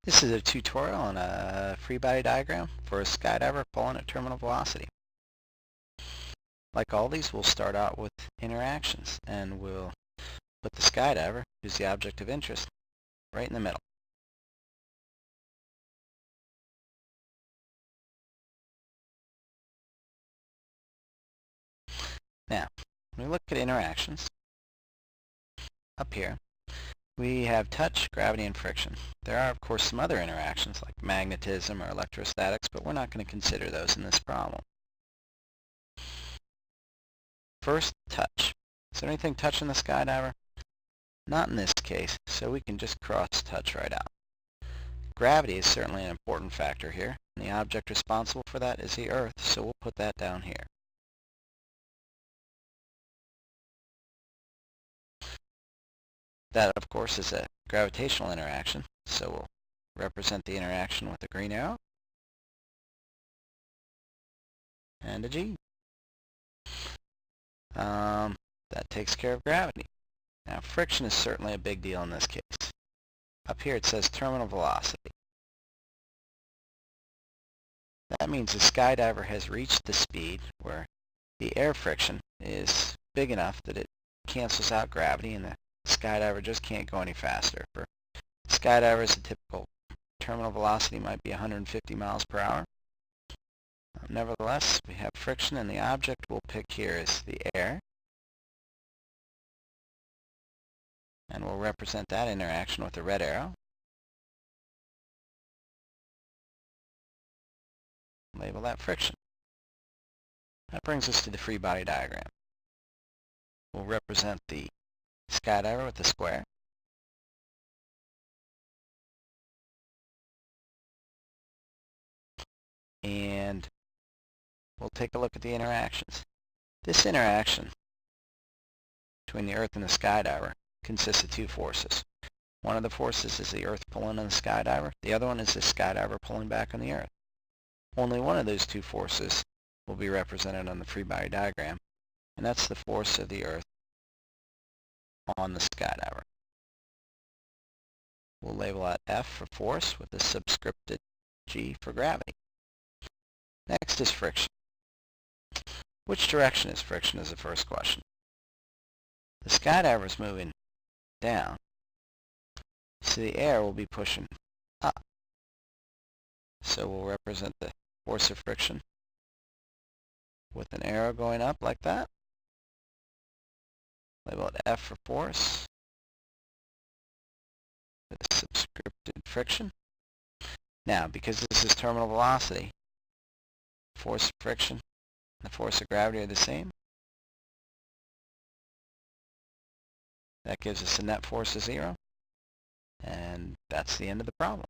This is a tutorial on a free body diagram for a skydiver pulling at terminal velocity. Like all these, we'll start out with interactions, and we'll put the skydiver, who's the object of interest, right in the middle. Now, when we look at interactions, up here, we have touch, gravity, and friction. There are, of course, some other interactions like magnetism or electrostatics, but we're not going to consider those in this problem. First, touch. Is there anything touching the skydiver? Not in this case, so we can just cross touch right out. Gravity is certainly an important factor here, and the object responsible for that is the Earth, so we'll put that down here. That, of course, is a gravitational interaction, so we'll represent the interaction with a green arrow and a G. That takes care of gravity. Now, friction is certainly a big deal in this case. Up here it says terminal velocity. That means the skydiver has reached the speed where the air friction is big enough that it cancels out gravity and the skydiver just can't go any faster. For skydivers, the typical terminal velocity might be 150 miles per hour. Nevertheless, we have friction, and the object we'll pick here is the air. And we'll represent that interaction with a red arrow. Label that friction. That brings us to the free body diagram. We'll represent the skydiver with the square. And we'll take a look at the interactions. This interaction between the Earth and the skydiver consists of two forces. One of the forces is the Earth pulling on the skydiver. The other one is the skydiver pulling back on the Earth. Only one of those two forces will be represented on the free body diagram, and that's the force of the Earth on the skydiver. We'll label that F for force with a subscripted G for gravity. Next is friction. Which direction is friction is the first question. The skydiver is moving down, so the air will be pushing up. So we'll represent the force of friction with an arrow going up like that. Label it F for force with a subscripted friction. Now, because this is terminal velocity, force of friction and the force of gravity are the same. That gives us a net force of 0, and that's the end of the problem.